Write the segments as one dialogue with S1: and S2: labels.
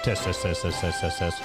S1: Test, test, test, test, test, test, test.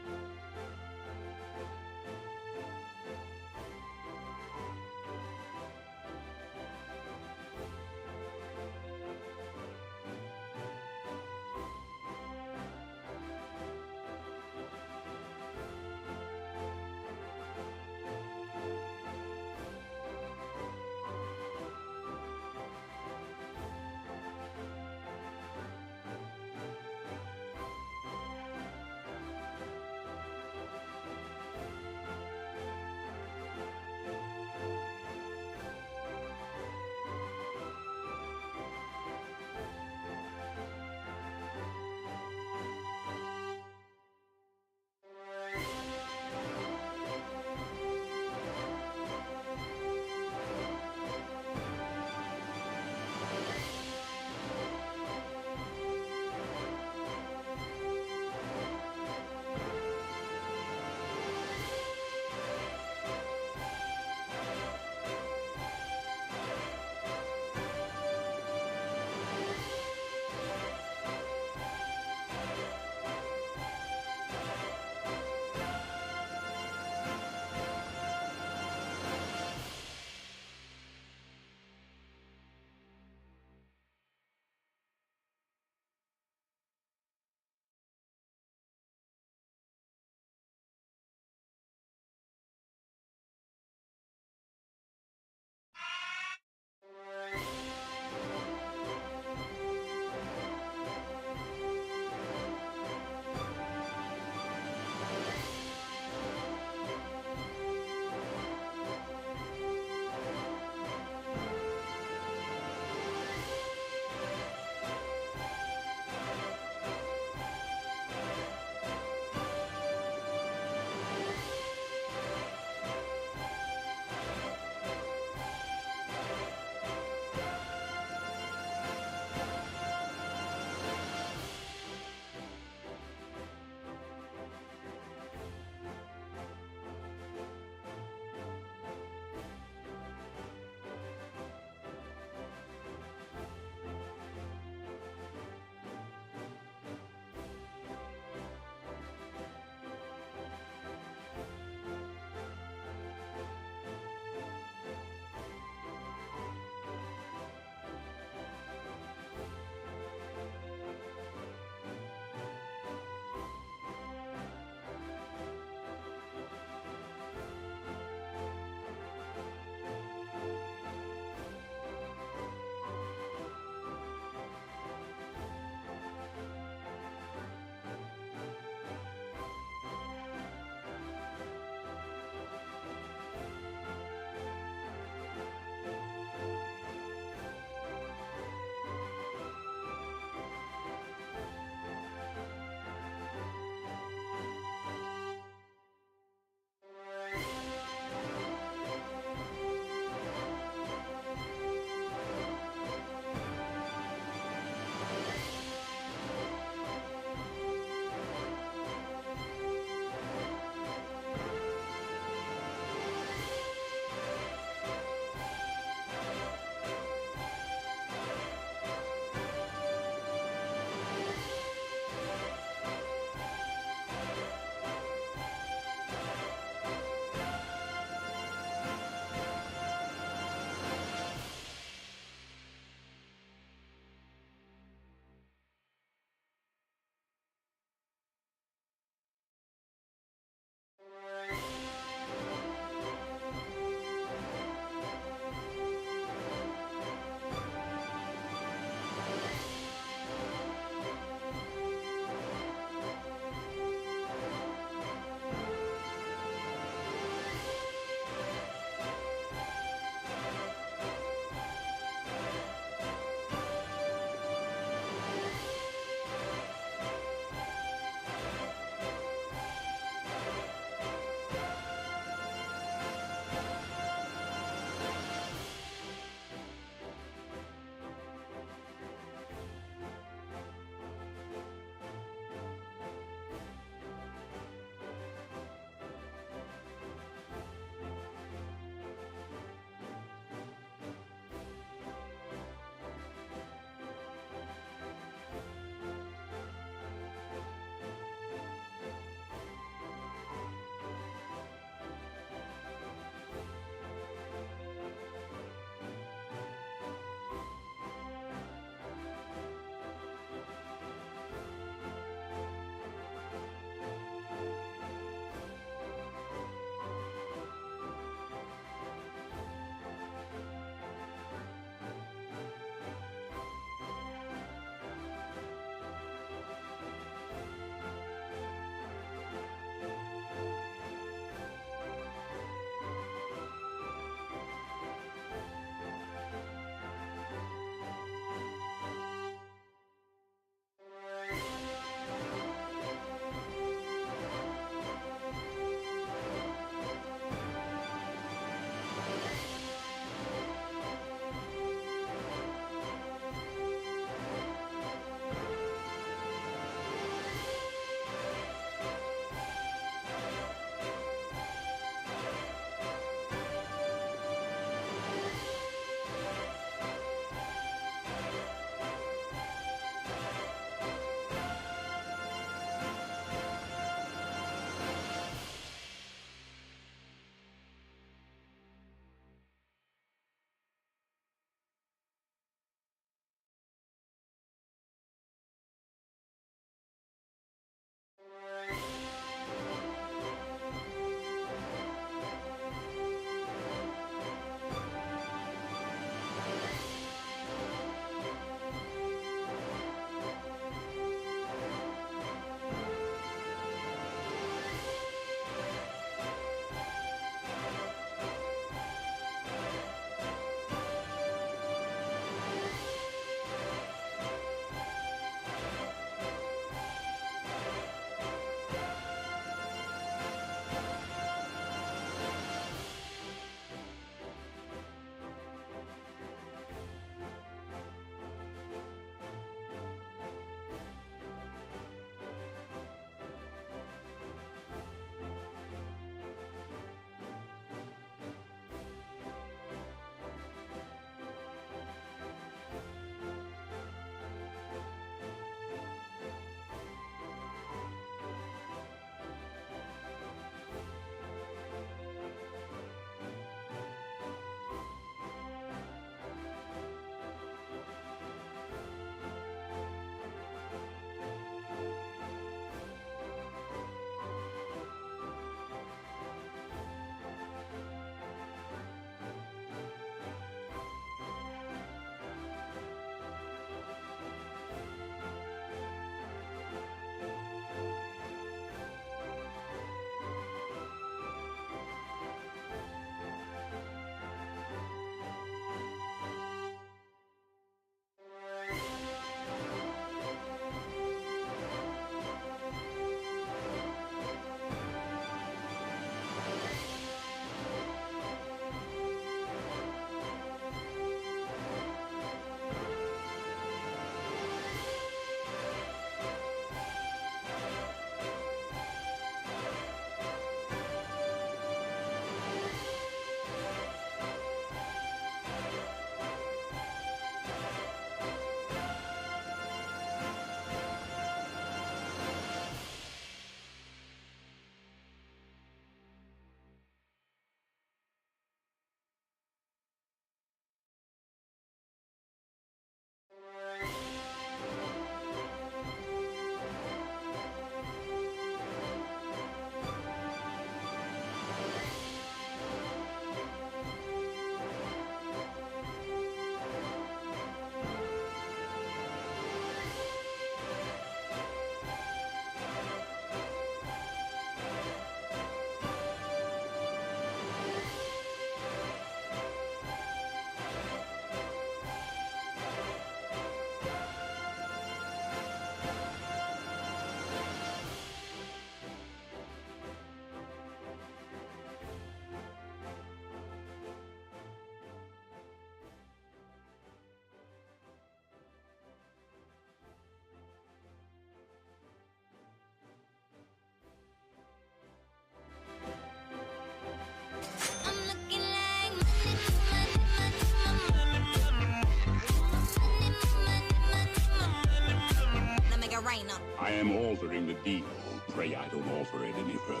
S2: am altering the deal. Pray I don't alter it any further.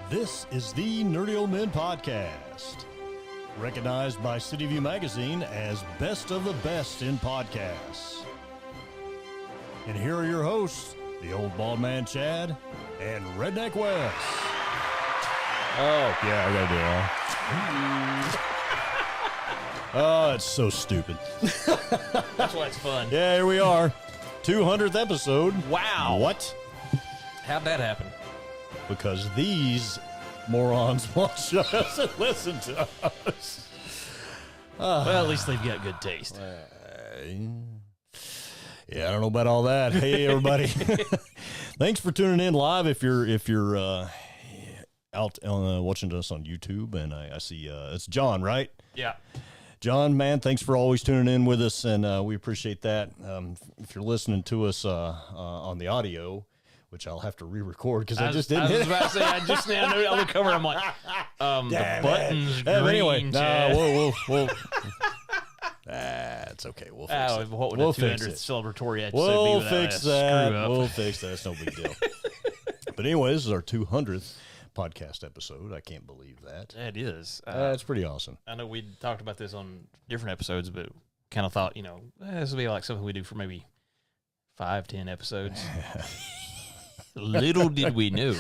S1: This is the Nerdy Old Men Podcast, recognized by City View Magazine as best of the best in podcasts. And here are your hosts, the Old Bald Man Chad and Redneck Wes. Oh, yeah, I gotta do it all. Oh, it's so stupid.
S3: That's why it's fun.
S1: Yeah, here we are. 200th episode.
S3: Wow.
S1: What?
S3: How'd that happen?
S1: Because these morons won't shut us and listen to us.
S3: Well, at least they've got good taste.
S1: Yeah, I don't know about all that. Hey, everybody. Thanks for tuning in live. If you're out watching us on YouTube, and I see it's John, right?
S3: Yeah.
S1: John, man, thanks for always tuning in with us, and we appreciate that. If you're listening to us on the audio, which I'll have to re-record because I just didn't hit it.
S3: I was about to say, I just now knew on the cover. I'm like, the button's green.
S1: Anyway,
S3: Chad.
S1: we'll it's okay. We'll fix it.
S3: What would
S1: We'll
S3: a
S1: fix
S3: 200th
S1: it.
S3: celebratory episode be
S1: We'll
S3: without
S1: fix
S3: a screw
S1: that.
S3: up?
S1: We'll fix that. It's no big deal. But anyway, this is our 200th podcast episode. I can't believe that.
S3: It is.
S1: It's pretty awesome.
S3: I know we talked about this on different episodes, but kind of thought, this will be like something we do for maybe 5-10 episodes. Little did we know.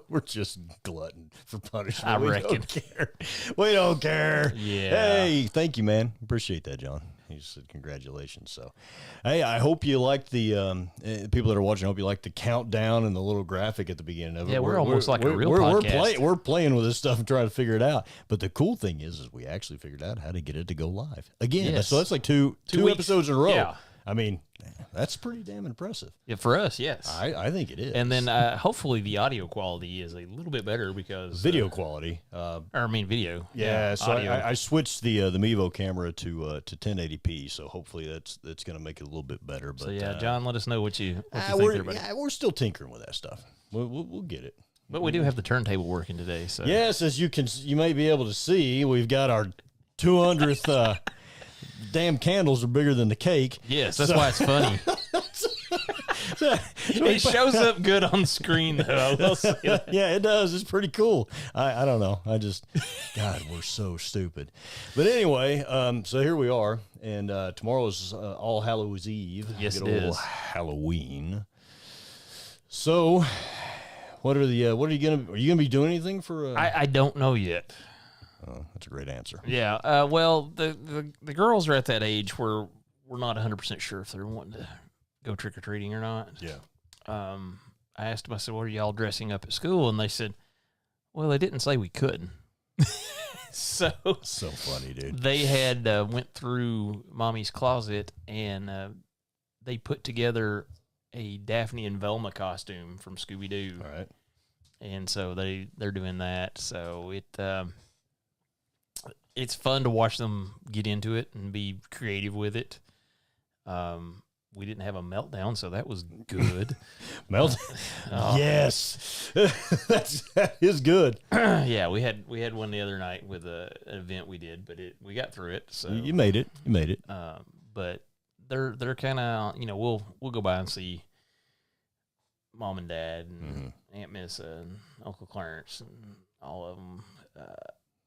S1: We're just glutton for punishment.
S3: I
S1: We
S3: reckon.
S1: don't care. We don't care.
S3: Yeah.
S1: Hey, thank you, man. Appreciate that, John. He said congratulations. So, hey, I hope you like the people that are watching. I hope you like the countdown and the little graphic at the beginning of it.
S3: Yeah, we're almost like a real podcast.
S1: We're playing with this stuff and trying to figure it out. But the cool thing is we actually figured out how to get it to go live again.
S3: Yes.
S1: So that's like two
S3: weeks.
S1: episodes in a row.
S3: Yeah.
S1: I mean, that's pretty damn impressive.
S3: Yeah, for us, yes.
S1: I think it is.
S3: And then hopefully the audio quality is a little bit better because
S1: video quality.
S3: video.
S1: Yeah, so
S3: audio.
S1: I switched the Mevo camera to 1080p, so hopefully that's going to make it a little bit better. But
S3: So yeah, John, let us know what you think
S1: we're
S3: there, buddy.
S1: we're still tinkering with that stuff. We'll get it.
S3: But we do have the turntable working today, so
S1: Yes, as you may be able to see, we've got our 200th. Damn candles are bigger than the cake.
S3: yes, that's why it's funny. It shows up good on screen, though. I will say that.
S1: Yeah, it does. It's pretty cool. I don't know. God, we're so stupid. But anyway, so here we are, and tomorrow is All Hallows Eve.
S3: Yes,
S1: Get
S3: it
S1: a little
S3: is.
S1: Halloween. So, what are you gonna be doing anything for?
S3: I don't know yet.
S1: Oh, that's a great answer.
S3: Yeah. Well, the girls are at that age where we're not 100% sure if they're wanting to go trick or treating or not.
S1: Yeah.
S3: I asked them. I said, "What are y'all dressing up at school?" And they said, "Well, they didn't say we couldn't." So
S1: funny, dude.
S3: they had went through Mommy's closet and they put together a Daphne and Velma costume from Scooby Doo.
S1: All right.
S3: And so they're doing that. So it's fun to watch them get into it and be creative with it. We didn't have a meltdown, so that was good.
S1: Yes, that is good.
S3: Yeah, we had one the other night with an event we did, but we got through it. So
S1: You made it.
S3: but they're kind of we'll go by and see Mom and Dad and Aunt Missa and Uncle Clarence and all of them.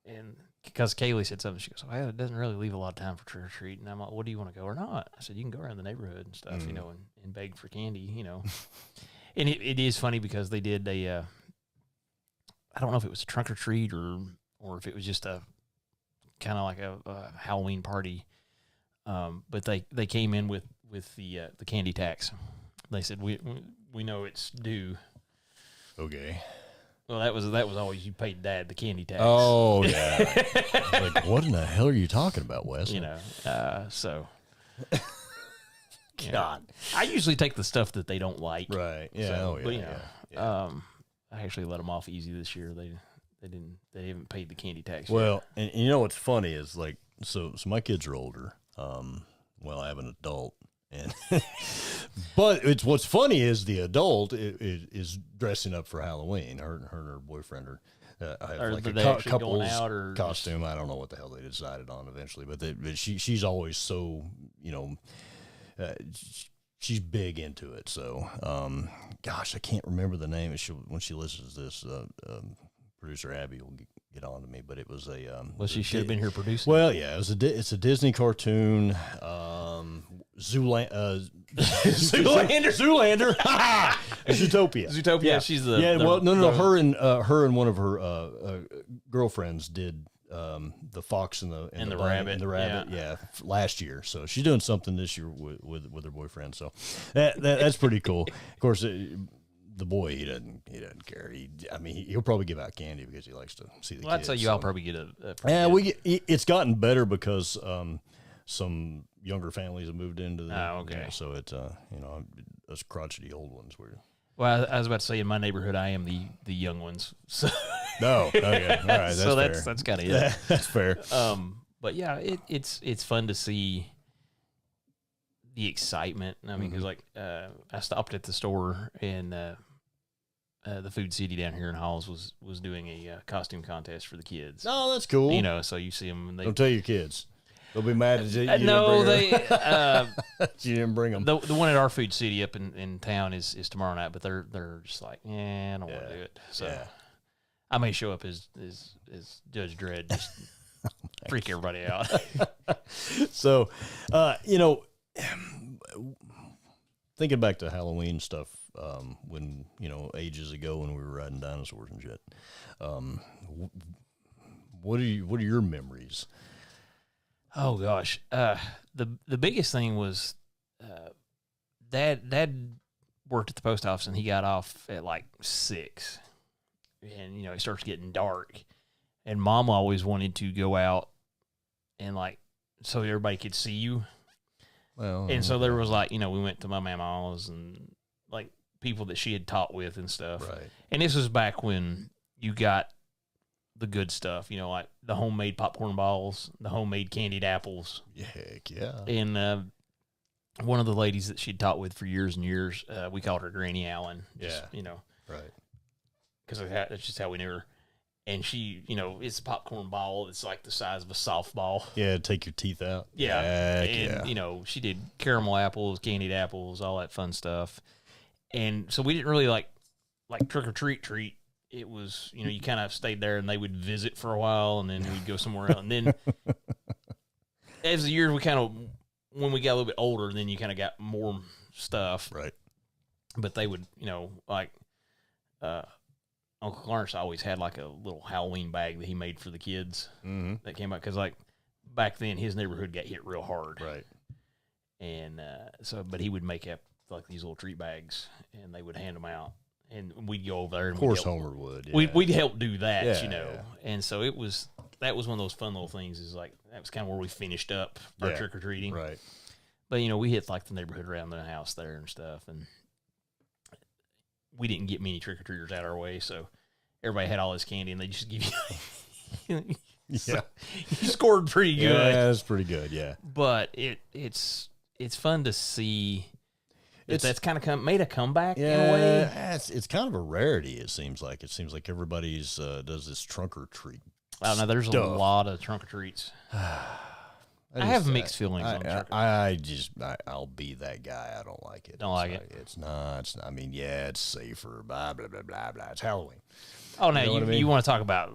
S3: And because Kaylee said something, she goes, "Well, it doesn't really leave a lot of time for trick or treat." And I'm like, "What do you want to go or not?" I said, "You can go around the neighborhood and stuff, and beg for candy, And it is funny because they did I don't know if it was a trunk or treat or if it was just a kind of like a Halloween party. But they came in with the candy tax. They said we know it's due.
S1: Okay.
S3: Well, that was always you paid Dad the candy tax.
S1: Oh yeah. Like, what in the hell are you talking about, Wes?
S3: So.
S1: God.
S3: I usually take the stuff that they don't like.
S1: Right. Yeah.
S3: So,
S1: oh yeah.
S3: but, I actually let them off easy this year. They haven't paid the candy tax.
S1: Well, and what's funny is like so my kids are older. Well, I have an adult And but it's what's funny is the adult is dressing up for Halloween. Her and her boyfriend are have
S3: Or
S1: like
S3: they
S1: a
S3: actually going
S1: couple's
S3: out or
S1: costume. I don't know what the hell they decided on eventually, but she's always so, you know, she's big into it. So, gosh, I can't remember the name. When she listens to this, producer Abby will get on to me. But it was a
S3: well, she should have been here producing.
S1: Well, yeah, it's a Disney cartoon. Zoolander. Zootopia.
S3: Zootopia.
S1: Yeah.
S3: She's the
S1: Her and one of her girlfriends did the fox and the
S3: and the
S1: bunny
S3: rabbit.
S1: and the rabbit. Yeah, last year. So she's doing something this year with her boyfriend. So that's pretty cool. Of course. The boy, he doesn't care. He'll probably give out candy because he likes to see the kids.
S3: I'd say you all probably get a
S1: it's gotten better because some younger families have moved into the.
S3: Oh, okay.
S1: So it's us crotchety old ones were.
S3: Well, I was about to say in my neighborhood, I am the young ones. So
S1: No, okay, all right, that's
S3: so
S1: fair.
S3: that's kind of it.
S1: That's fair.
S3: But yeah, it's fun to see the excitement. I mean, because like I stopped at the store and the Food City down here in Halls was doing a costume contest for the kids.
S1: Oh, that's cool.
S3: You know, so you see them.
S1: Don't tell your kids; they'll be mad at you.
S3: No, they.
S1: You didn't bring them.
S3: The one at our Food City up in town is tomorrow night, but they're just like, I don't want to do it. So I may show up as Judge Dredd, just freak everybody out.
S1: So, thinking back to Halloween stuff, when, ages ago when we were riding dinosaurs and shit, what are your memories?
S3: Oh gosh. The biggest thing was, Dad worked at the post office and he got off at like 6, and, it starts getting dark, and Mom always wanted to go out and so everybody could see you.
S1: Well,
S3: and so there was we went to my mama's and people that she had taught with and stuff.
S1: right.
S3: And this was back when you got the good stuff, like the homemade popcorn balls, the homemade candied apples.
S1: Heck yeah.
S3: And one of the ladies that she'd taught with for years and years, we called her Granny Allen. Just,
S1: right.
S3: Because that's just how we knew her. And she, it's a popcorn ball. It's like the size of a softball.
S1: Yeah, take your teeth out.
S3: Yeah.
S1: Heck
S3: And,
S1: yeah.
S3: she did caramel apples, candied apples, all that fun stuff. And so we didn't really like trick or treat. It was, you kind of stayed there and they would visit for a while and then we'd go somewhere else. And then as the years when we got a little bit older, then you kind of got more stuff.
S1: Right.
S3: But they would, Uncle Clarence always had like a little Halloween bag that he made for the kids that came out. Because back then his neighborhood got hit real hard.
S1: Right.
S3: And but he would make up these little treat bags and they would hand them out. And we'd go over there. And
S1: Of course, Homer would. Yeah.
S3: We'd help do that,
S1: Yeah.
S3: And so that was one of those fun little things. Is that was kind of where we finished up our trick or treating,
S1: Right.
S3: But we hit the neighborhood around the house there and stuff, and we didn't get many trick or treaters out our way, so everybody had all this candy, and they just give you.
S1: Yeah.
S3: You scored pretty good.
S1: Yeah, that's pretty good. Yeah.
S3: But it's fun to see. That's kind of made a comeback in a way.
S1: It's kind of a rarity. It seems like everybody's does this trunk or treat.
S3: I don't know. There's
S1: stuff.
S3: a lot of trunk or treats. I have mixed feelings on trunk or treats.
S1: I'll be that guy. I don't like it.
S3: Don't like it.
S1: It's not. I mean, yeah, it's safer. Blah blah blah blah blah. It's Halloween.
S3: Oh, now
S1: You know what I mean?
S3: you want to talk about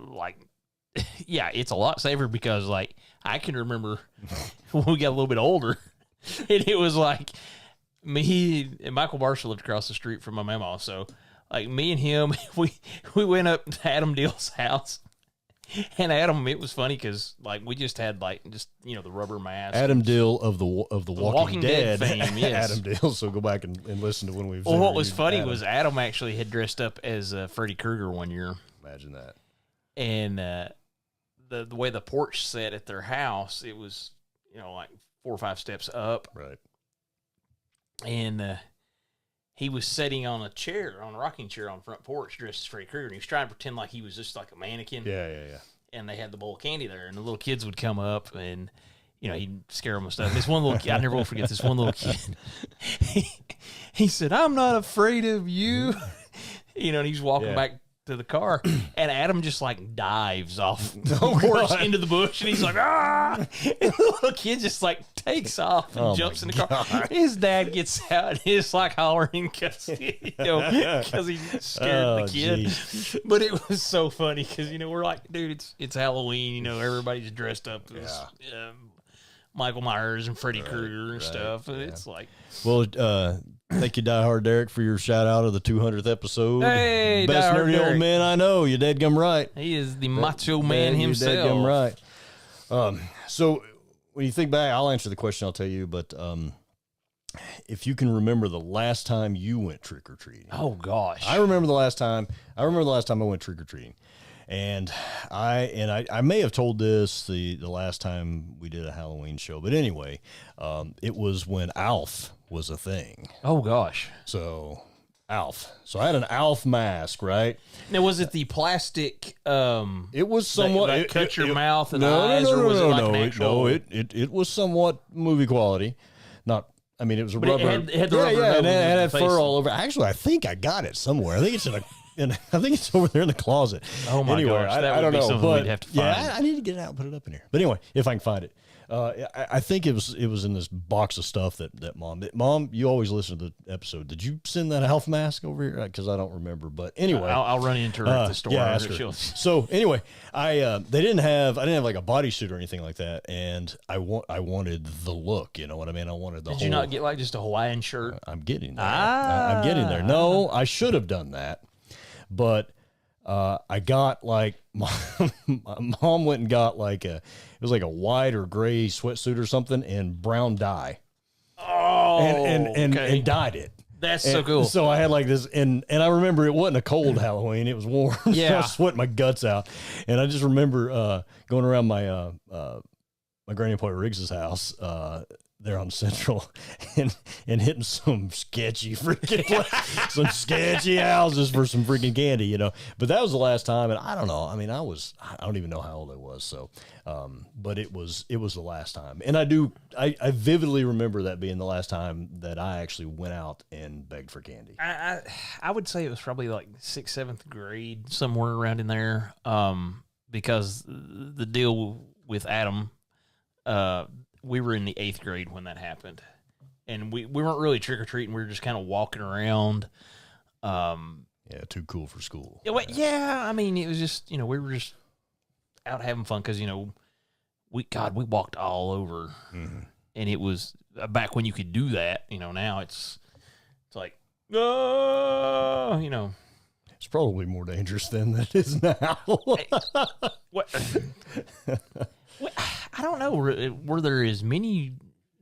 S3: yeah, it's a lot safer because I can remember when we got a little bit older, and it was me and Michael Barshall lived across the street from my mama. So me and him, we went up to Adam Dill's house, and Adam, it was funny because we just had the rubber mask.
S1: Adam Dill of the Walking Dead
S3: fame, yes.
S1: Adam Dill. So go back and listen to when we've.
S3: Well, what was funny was Adam actually had dressed up as Freddy Krueger one year.
S1: Imagine that.
S3: And the way the porch set at their house, it was 4 or 5 steps up,
S1: Right.
S3: and he was sitting on a rocking chair on the front porch dressed as Freddy Krueger, and he was trying to pretend like he was just like a mannequin.
S1: Yeah.
S3: And they had the bowl of candy there, and the little kids would come up, and he'd scare him and stuff. This one little kid, I never will forget this one little kid. He said, "I'm not afraid of you." And he's walking back to the car, and Adam just like dives off the porch into the bush, and he's like, "Ah!" And the little kid just like takes off and jumps in the car. His dad gets out and he's like hollering because he scared the kid. Geez. But it was so funny because we're like, dude, it's Halloween. Everybody's dressed up as Michael Myers and Freddy Krueger and stuff. And it's like,
S1: well, thank you, Die Hard Derek, for your shout out of the 200th episode.
S3: Hey,
S1: best
S3: Die Hard
S1: nerdy
S3: Derek.
S1: old man I know. You dead-gum right.
S3: He is the macho man himself.
S1: You dead-gum right. So when you think back, I'll answer the question. I'll tell you, but if you can remember the last time you went trick or treating.
S3: Oh gosh,
S1: I remember the last time I went trick or treating. And I may have told this the last time we did a Halloween show, but anyway, it was when Alf was a thing.
S3: Oh gosh.
S1: So Alf. So I had an Alf mask, right?
S3: Now was it the plastic?
S1: It was somewhat
S3: that cut your mouth and eyes, or was it like an actual?
S1: It was somewhat movie quality. Not. I mean, it was a rubber.
S3: It had the rubber
S1: and it had
S3: face.
S1: fur all over. Actually, I think I got it somewhere. I think it's I think it's over there in the closet.
S3: Oh my gosh, that
S1: I
S3: would
S1: don't
S3: be
S1: know,
S3: something
S1: but
S3: we'd have to find.
S1: I need to get it out and put it up in here. But anyway, if I can find it, I think it was in this box of stuff that Mom, you always listen to the episode. Did you send that Alf mask over here? Because I don't remember. But anyway,
S3: I'll run into her at the store.
S1: Yeah, ask her. So anyway, I didn't have like a bodysuit or anything like that, and I wanted the look. You know what I mean? I wanted the.
S3: Did you not get like just a Hawaiian shirt?
S1: I'm getting there. I'm getting there. No, I should have done that, but. I got like my mom went and got like it was like a white or gray sweatsuit or something and brown dye.
S3: Oh,
S1: and dyed it.
S3: That's so cool.
S1: So I had like this, and I remember it wasn't a cold Halloween; it was warm.
S3: Yeah,
S1: so I was sweating my guts out, and I just remember going around my my Granny Point Riggs's house. There on Central and hitting some sketchy freaking some sketchy houses for some freaking candy, But that was the last time, and I don't know. I mean, I don't even know how old I was. So, but it was the last time, and I vividly remember that being the last time that I actually went out and begged for candy.
S3: I would say it was probably like 6th, 7th grade, somewhere around in there. Because the deal with Adam, we were in the 8th grade when that happened, and we weren't really trick or treating. We were just kind of walking around.
S1: Too cool for school.
S3: Yeah, I mean, it was just we were just out having fun because we walked all over, and it was back when you could do that. Now it's like
S1: It's probably more dangerous than it is now.
S3: What? I don't know. Were there as many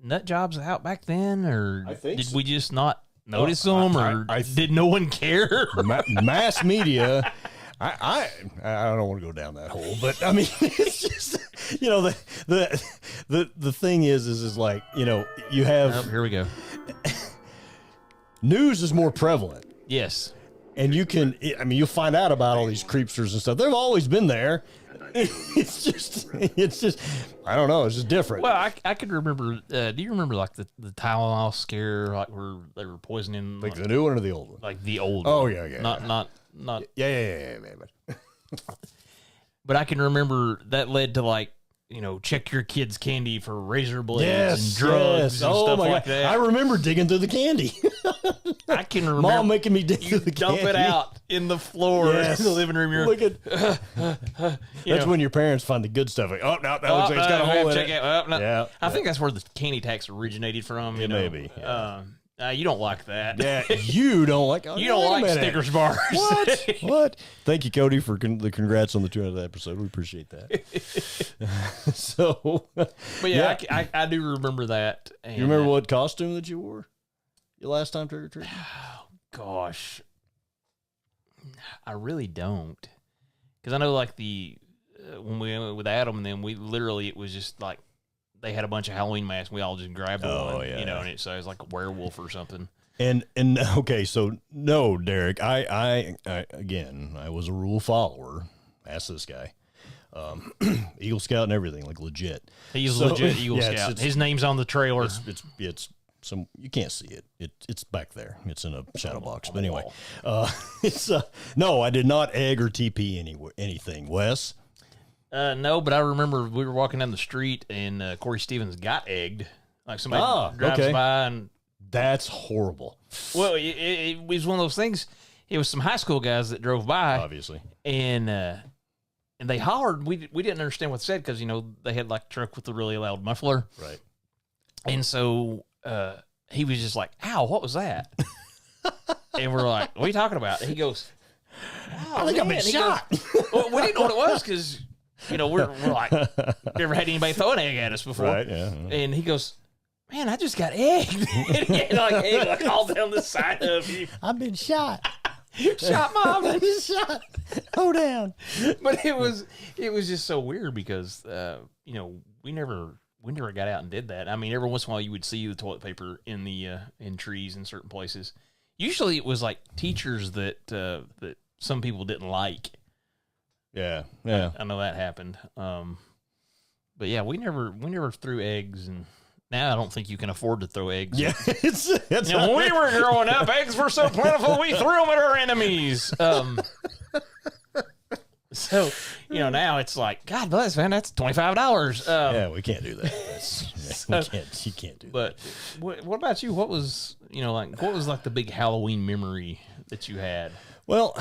S3: nut jobs out back then, or did we just not notice them, or did no one care?
S1: Mass media. I don't want to go down that hole, but I mean, it's just the thing is like you have.
S3: Here we go.
S1: News is more prevalent.
S3: Yes.
S1: And you'll find out about all these creepsters and stuff. They've always been there. It's just, I don't know. It's just different.
S3: Well, I could remember. Do you remember like the Tylenol scare, like where they were poisoning,
S1: like the new one or the old one?
S3: Like the old.
S1: Oh
S3: one.
S1: yeah.
S3: Not.
S1: Yeah.
S3: But I can remember that led to like check your kids' candy for razor blades and drugs and stuff like that.
S1: I remember digging through the candy.
S3: I can remember
S1: Mom making me dig through the candy.
S3: Dump it out in the floor in the living room. You're
S1: look at that's when your parents find the good stuff. Like, oh no, that looks like it's got a hole in it.
S3: Yeah, I think that's where the candy tax originated from.
S1: Maybe. Yeah.
S3: You don't like that.
S1: Yeah, you don't like.
S3: You don't like Snickers bars.
S1: What? Thank you, Cody, for the congrats on the 200th episode. We appreciate that.
S3: But yeah, I do remember that. And
S1: you remember what costume that you wore your last time trick or treating?
S3: Oh, gosh, I really don't, because I know like when we went with Adam, and then it was just like. They had a bunch of Halloween masks. We all just grabbed one, and so it was like a werewolf or something.
S1: And okay, so no, Derek, I again, I was a rule follower. Ask this guy. Eagle Scout and everything, like legit.
S3: He's legit Eagle Scout. His name's on the trailer.
S1: It's some, you can't see it. It's back there. It's in a shadow box. But anyway, no, I did not egg or TP anything. Wes?
S3: No, but I remember we were walking down the street and Corey Stevens got egged. Like somebody drives by and.
S1: That's horrible.
S3: Well, it was one of those things. It was some high school guys that drove by,
S1: obviously,
S3: and they hollered. We didn't understand what they said because they had like a truck with a really loud muffler,
S1: right?
S3: And so he was just like, "Ow, what was that?" And we're like, "What are you talking about?" And he goes,
S1: "I think I've been shot."
S3: Well, we didn't know what it was because we're like, never had anybody throw an egg at us before,
S1: right? Yeah.
S3: And he goes, "Man, I just got egged." And he had like egg all down the side of you.
S1: I've been shot.
S3: Shot, Mom.
S1: I've been shot. Hold down.
S3: But it was just so weird because we never got out and did that. I mean, every once in a while you would see the toilet paper in the in trees in certain places. Usually it was like teachers that some people didn't like.
S1: Yeah.
S3: I know that happened. But yeah, we never threw eggs, and now I don't think you can afford to throw eggs.
S1: Yeah,
S3: when we were growing up, eggs were so plentiful we threw them at our enemies. So now it's like, God bless, man, that's $25.
S1: Yeah, we can't do that. You can't do that.
S3: But what about you? What was what was like the big Halloween memory that you had?
S1: Well,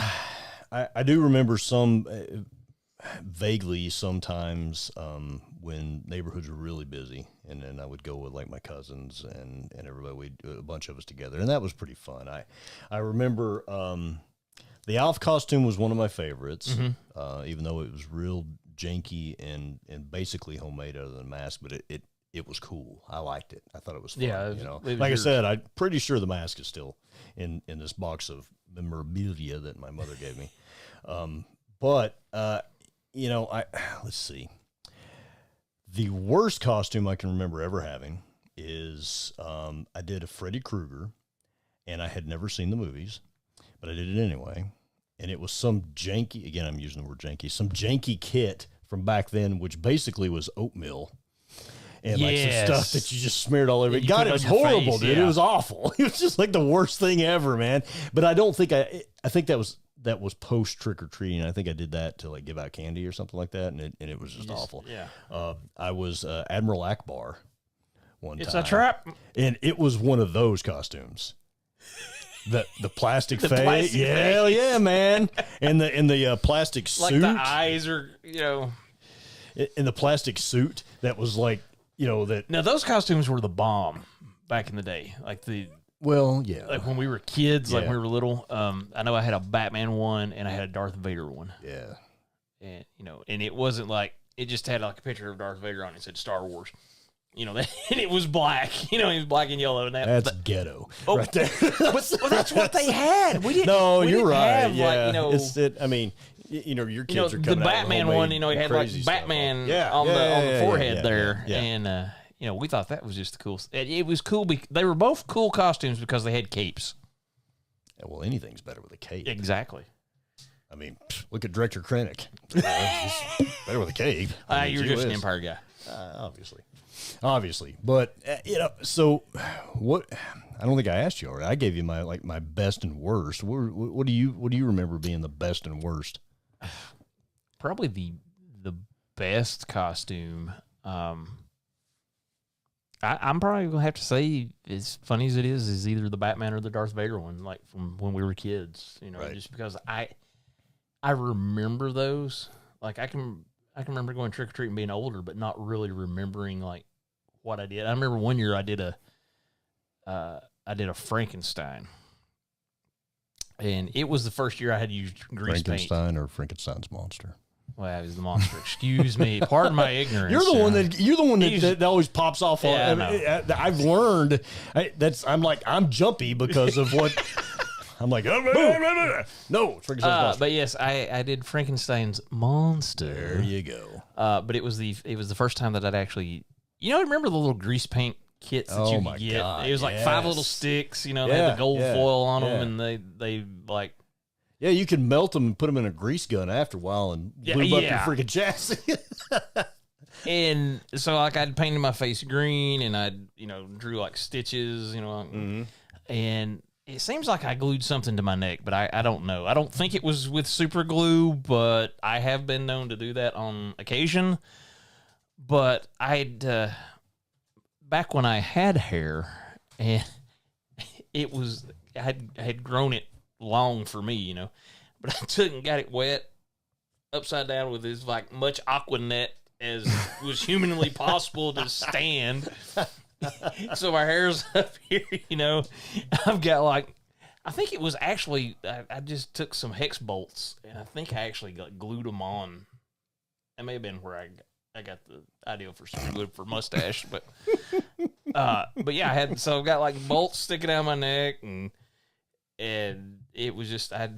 S1: I do remember some vaguely sometimes when neighborhoods were really busy, and then I would go with like my cousins and everybody, a bunch of us together, and that was pretty fun. I remember the Alf costume was one of my favorites, even though it was real janky and basically homemade other than mask, but it was cool. I liked it. I thought it was fun. Yeah, like I said, I'm pretty sure the mask is still in this box of memorabilia that my mother gave me. But let's see. The worst costume I can remember ever having is I did a Freddy Krueger, and I had never seen the movies, but I did it anyway. And it was some janky, again, I'm using the word janky, some janky kit from back then, which basically was oatmeal. And like some stuff that you just smeared all over. God, it was horrible, dude. Yeah. It was awful. It was just like the worst thing ever, man. But I don't think I think that was post trick or treating. I think I did that to like give out candy or something like that, and it was just awful.
S3: Yeah.
S1: I was Admiral Akbar one time.
S3: It's a trap,
S1: and it was one of those costumes. The plastic face,
S3: face.
S1: Yeah, man, and the plastic suit,
S3: like the eyes are
S1: in the plastic suit that was like that.
S3: Now those costumes were the bomb back in the day, like
S1: like
S3: when we were kids, like when we were little. I know I had a Batman one and I had a Darth Vader one.
S1: Yeah,
S3: and and it wasn't like it just had like a picture of Darth Vader on it. It said Star Wars. And it was black. He was black and yellow. And
S1: that's ghetto, right there.
S3: But that's what they had. We didn't.
S1: No, you're right.
S3: Have,
S1: yeah, I mean, your kids are coming
S3: the Batman
S1: out
S3: one. He had like Batman on the forehead there, and we thought that was just the coolest. It was cool. They were both cool costumes because they had capes.
S1: Yeah, well, anything's better with a cape.
S3: Exactly.
S1: I mean, look at Director Krennic. Better with a cape.
S3: You're just an Empire guy,
S1: obviously. But so what? I don't think I asked you already. I gave you my best and worst. What do you remember being the best and worst?
S3: Probably the best costume. I'm probably gonna have to say, as funny as it is either the Batman or the Darth Vader one, like from when we were kids.
S1: Right.
S3: Just because I remember those. Like I can remember going trick or treating, being older, but not really remembering like what I did. I remember one year I did a Frankenstein, and it was the first year I had used grease paint.
S1: Frankenstein or Frankenstein's monster.
S3: Well, it was the monster. Excuse me. Pardon my ignorance.
S1: You're the one that always pops off. I've learned. I'm jumpy because of what. I'm like, no, Frankenstein's monster.
S3: But yes, I did Frankenstein's monster.
S1: There you go.
S3: But it was the first time that I'd actually, remember the little grease paint kits that you could get?
S1: God,
S3: it was like 5 little sticks. They had the gold foil on them, and they like.
S1: Yeah, you can melt them and put them in a grease gun after a while and lube up your freaking chassis.
S3: And so, like, I'd painted my face green, and I'd, drew, like, stitches, and it seems like I glued something to my neck, but I don't know. I don't think it was with super glue, but I have been known to do that on occasion. But back when I had hair, and I had grown it long for me, but I took and got it wet upside down with as like much Aqua Net as was humanly possible to stand. So my hair's up here, I've got like, I think it was actually, I just took some hex bolts and I think I actually glued them on. That may have been where I got the idea for super glue for mustache, but yeah, I've got like bolts sticking out of my neck and it was just, I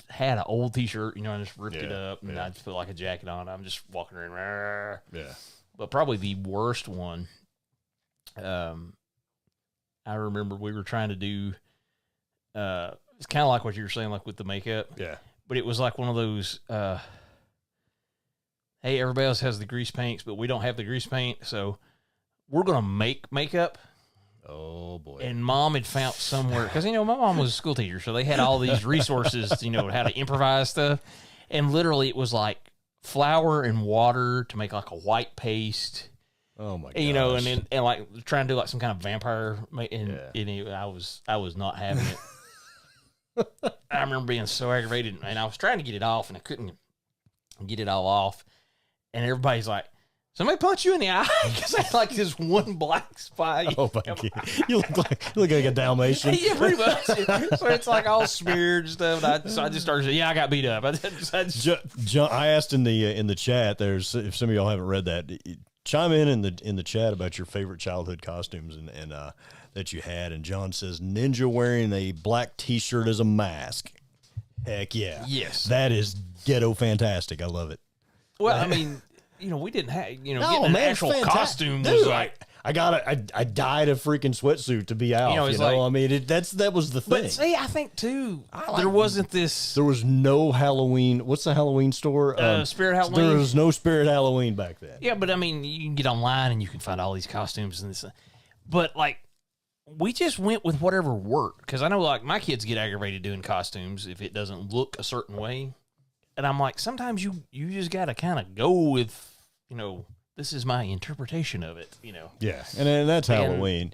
S3: had an old t-shirt, I just ripped it up and I just put like a jacket on. I'm just walking around. Yeah. But probably the worst one, I remember we were trying to do, it's kind of like what you were saying, like with the makeup. Yeah. But it was like one of those, hey, everybody else has the grease paints, but we don't have the grease paint, so we're going to make makeup.
S1: Oh, boy.
S3: And Mom had found somewhere, because, my mom was a school teacher, so they had all these resources, how to improvise stuff. And literally it was like flour and water to make like a white paste.
S1: Oh, my God.
S3: And like trying to do like some kind of vampire. And I was not having it. I remember being so aggravated, and I was trying to get it off, and I couldn't get it all off. And everybody's like, somebody punch you in the eye? Because I had like this one black spot.
S1: Oh, my God. You look like a Dalmatian.
S3: Yeah, pretty much. So it's like all smeared and stuff. So I just started saying, I got beat up.
S1: I asked in the chat, if some of y'all haven't read that, chime in the chat about your favorite childhood costumes and that you had. And John says, Ninja wearing a black T-shirt as a mask. Heck yeah.
S3: Yes.
S1: That is ghetto fantastic. I love it.
S3: Well, I mean, we didn't have, getting an actual costume
S1: Dude,
S3: was like.
S1: I dyed a freaking sweatsuit to be out. I mean, that was the thing.
S3: But see, I think too, there wasn't this.
S1: There was no Halloween. What's the Halloween store?
S3: Spirit Halloween.
S1: There was no Spirit Halloween back then.
S3: Yeah, but I mean, you can get online and you can find all these costumes and this. But like, we just went with whatever worked, because I know like my kids get aggravated doing costumes if it doesn't look a certain way. And I'm like, sometimes you just got to kind of go with, this is my interpretation of it,
S1: Yeah, and that's Halloween.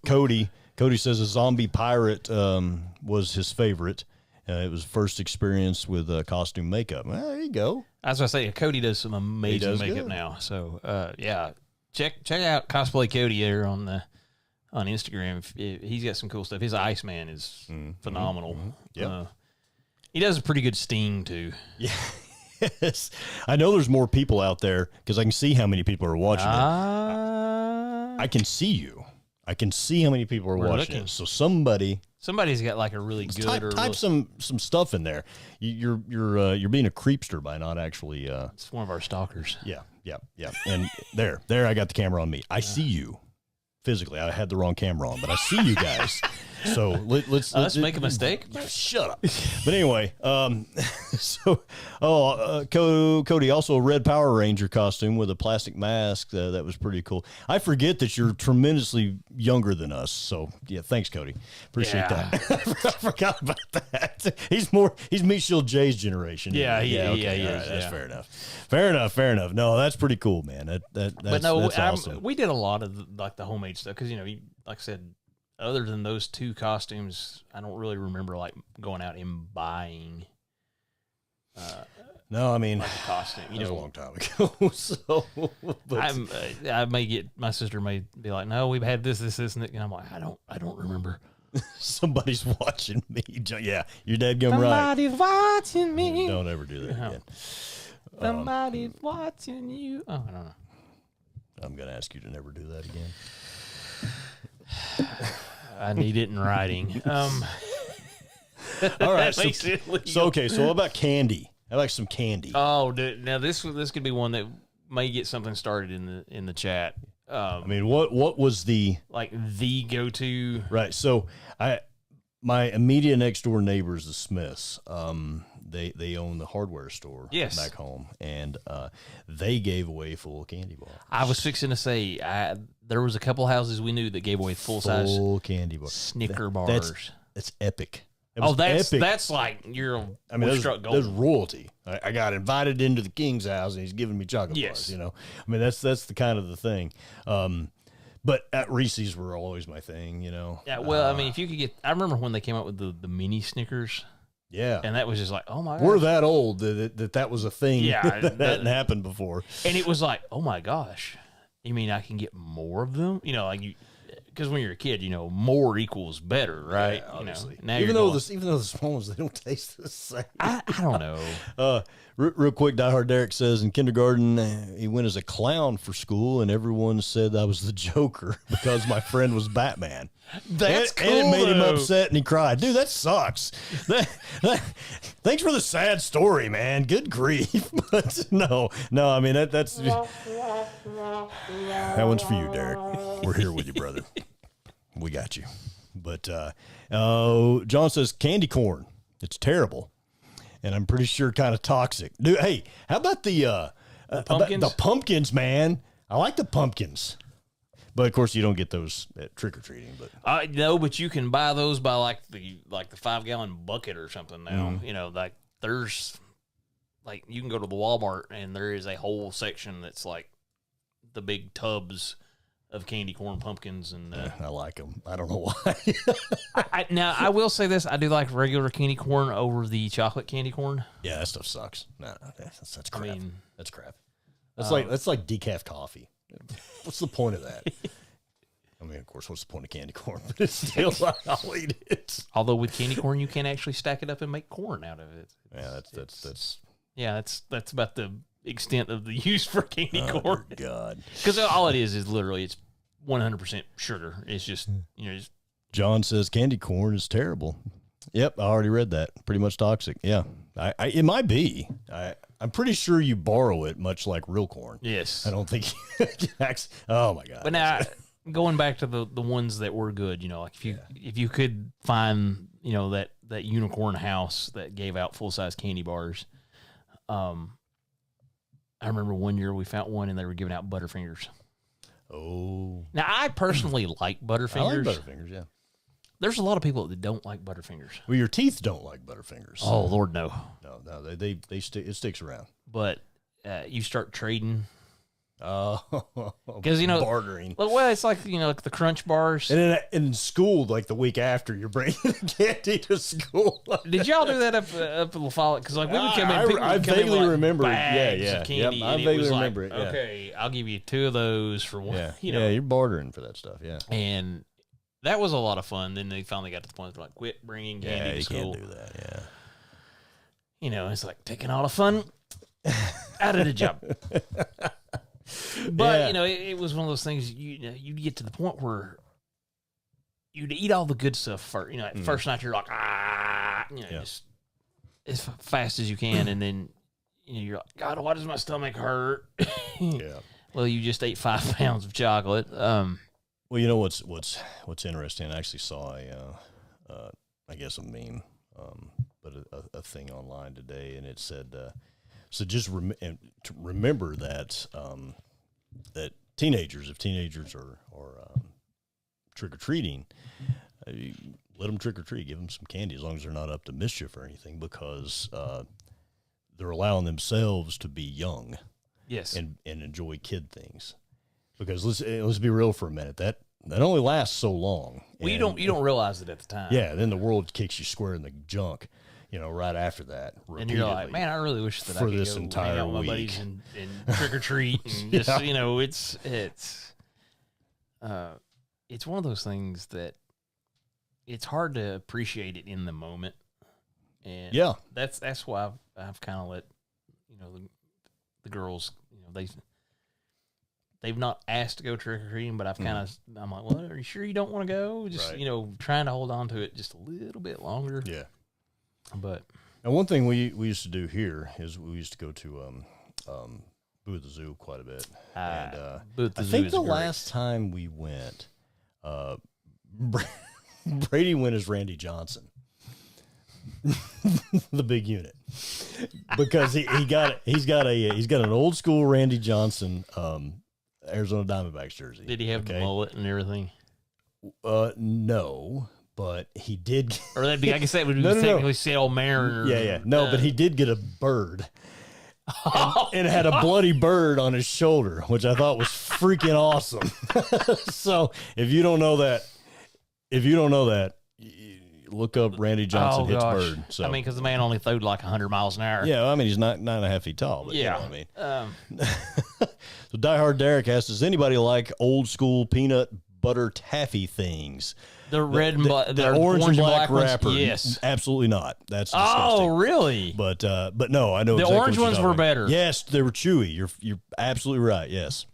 S1: Cody says a zombie pirate was his favorite. It was first experience with costume makeup. Well, there you go.
S3: As I say, Cody does some amazing makeup now. So, yeah, check out Cosplay Cody there on Instagram. He's got some cool stuff. His Iceman is phenomenal.
S1: Yeah.
S3: He does a pretty good Sting, too.
S1: Yeah. Yes. I know there's more people out there because I can see how many people are watching it. I can see you. I can see how many people are watching it. So somebody's
S3: got like a really good
S1: type some stuff in there. You're being a creepster by not actually.
S3: It's one of our stalkers.
S1: Yeah. And there I got the camera on me. I see you. Physically, I had the wrong camera on, but I see you guys. So let's
S3: make a mistake.
S1: Shut up. But anyway, Cody also a red Power Ranger costume with a plastic mask. That was pretty cool. I forget that you're tremendously younger than us. So yeah, thanks, Cody. Appreciate that. I forgot about that. He's Meat Shield J's generation.
S3: Yeah, he is.
S1: That's fair enough. Fair enough. No, that's pretty cool, man. That's awesome.
S3: We did a lot of like the homemade stuff because like I said, other than those two costumes, I don't really remember like going out and buying.
S1: No, I mean,
S3: like a costume.
S1: That was a long time ago. So,
S3: I may get, my sister may be like, "No, we've had this, and that," and I'm like, I don't remember.
S1: Somebody's watching me. Yeah, you're dead gum right.
S3: Somebody's watching me.
S1: Don't ever do that again.
S3: Somebody's watching you. Oh, I don't know.
S1: I'm gonna ask you to never do that again.
S3: I need it in writing.
S1: All right. So what about candy? I like some candy.
S3: Oh, now this could be one that may get something started in the chat.
S1: I mean, what was the
S3: go-to?
S1: Right. So my immediate next door neighbors, the Smiths, they own the hardware store back home, and they gave away full candy bars.
S3: I was fixing to say there was a couple houses we knew that gave away full size
S1: candy bars,
S3: Snicker bars.
S1: That's epic.
S3: That's like
S1: I mean, there's royalty. I got invited into the king's house, and he's giving me chocolate bars. You know, I mean, that's the kind of the thing. But at Reese's were always my thing. You know.
S3: Yeah. Well, I mean, if you could get, I remember when they came out with the mini Snickers.
S1: Yeah.
S3: And that was just like, oh my gosh.
S1: We're that old that was a thing.
S3: Yeah.
S1: that hadn't happened before.
S3: And it was like, oh my gosh. You mean I can get more of them? You know, like because when you're a kid, you know, more equals better, right?
S1: Yeah, obviously.
S3: You know,
S1: even though the small ones, they don't taste the same.
S3: I don't know.
S1: Real quick, Die Hard Derek says in kindergarten he went as a clown for school, and everyone said I was the Joker because my friend was Batman.
S3: That's cool.
S1: And it made him upset, and he cried. Dude, that sucks. Thanks for the sad story, man. Good grief. But no. I mean that's that one's for you, Derek. We're here with you, brother. We got you. But John says candy corn. It's terrible. And I'm pretty sure kind of toxic. Dude, hey, how about the
S3: pumpkins?
S1: The pumpkins, man. I like the pumpkins. But of course you don't get those at trick or treating, but
S3: no, but you can buy those by like the 5-gallon bucket or something now.
S1: Mm-hmm.
S3: You know, like there's like you can go to the Walmart and there is a whole section that's like the big tubs of candy corn pumpkins, and
S1: I like them. I don't know why.
S3: now I will say this: I do like regular candy corn over the chocolate candy corn.
S1: Yeah, that stuff sucks. No, that's crap.
S3: I mean,
S1: that's crap. That's like decaf coffee. What's the point of that? I mean, of course, what's the point of candy corn? But it's still, I'll eat it.
S3: Although with candy corn, you can actually stack it up and make corn out of it.
S1: Yeah, that's
S3: that's about the extent of the use for candy corn.
S1: God,
S3: because all it is literally it's 100% sugar. It's just
S1: John says candy corn is terrible. Yep, I already read that. Pretty much toxic. Yeah, it might be. I'm pretty sure you borrow it, much like real corn.
S3: Yes,
S1: I don't think. Oh my God!
S3: But now going back to the ones that were good, you know, like if you could find that unicorn house that gave out full size candy bars. I remember one year we found one and they were giving out Butterfingers.
S1: Oh.
S3: Now, I personally like Butterfingers.
S1: I like Butterfingers, yeah.
S3: There's a lot of people that don't like Butterfingers.
S1: Well, your teeth don't like Butterfingers.
S3: Oh, Lord, no.
S1: No, they it sticks around.
S3: But you start trading.
S1: Oh,
S3: because
S1: bartering.
S3: Well, it's like like the Crunch bars.
S1: And in school, like the week after, you're bringing the candy to school.
S3: Did y'all do that up at La Follette? Because like we would come in,
S1: I vaguely remember.
S3: Yeah. Candy,
S1: yep, I vaguely remember it. Yeah.
S3: Okay, I'll give you 2 of those for one.
S1: Yeah, you're bartering for that stuff. Yeah,
S3: and that was a lot of fun. Then they finally got to the point where like, quit bringing candy to school.
S1: Can't do that. Yeah,
S3: it's like taking all the fun out of the job. But it was one of those things. You get to the point where you'd eat all the good stuff first. At first night you're like just as fast as you can, and then you're like, God, why does my stomach hurt?
S1: Yeah.
S3: Well, you just ate 5 pounds of chocolate.
S1: Well, you know what's interesting? I actually saw I guess a meme, but a thing online today, and it said. So just remember that that teenagers, if teenagers are trick or treating, let them trick or treat, give them some candy as long as they're not up to mischief or anything, because they're allowing themselves to be young,
S3: yes,
S1: and enjoy kid things. Because let's be real for a minute, that only lasts so long.
S3: Well, you don't realize it at the time.
S1: Yeah, then the world kicks you square in the junk. Right after that,
S3: and you're like, man, I really wish that I could
S1: this
S3: go
S1: entire
S3: hang out with my buddies and trick or treat, and just it's one of those things that it's hard to appreciate it in the moment, and that's why I've kind of let the girls they've not asked to go trick or treating, but I'm like, well, are you sure you don't want to go? Just trying to hold on to it just a little bit longer.
S1: Yeah.
S3: But
S1: now, one thing we used to do here is we used to go to Boo at the Zoo quite a bit. And
S3: Boo at the
S1: I
S3: Zoo
S1: think
S3: is
S1: the
S3: great.
S1: last time we went, Brady went as Randy Johnson, the big unit, because he's got an old school Randy Johnson Arizona Diamondbacks jersey.
S3: Did he have the mullet and everything?
S1: No, but he did.
S3: Or that'd be, I guess that would be technically Seattle Mariner.
S1: Yeah. No, but he did get a bird. And had a bloody bird on his shoulder, which I thought was freaking awesome. So if you don't know that, look up Randy Johnson hits bird. So
S3: I mean, because the man only threw like 100 miles an hour.
S1: Yeah, I mean he's 9.5 feet tall. But
S3: yeah,
S1: you know what I mean. So Die Hard Derek asks, does anybody like old school peanut butter taffy things?
S3: The red and black,
S1: the orange and black wrapper.
S3: Ones? Yes,
S1: absolutely not. That's disgusting.
S3: Oh, really?
S1: But no, I know
S3: the
S1: exactly
S3: orange
S1: what
S3: ones
S1: you're
S3: were
S1: talking
S3: better.
S1: About. Yes, they were chewy. You're absolutely right. Yes,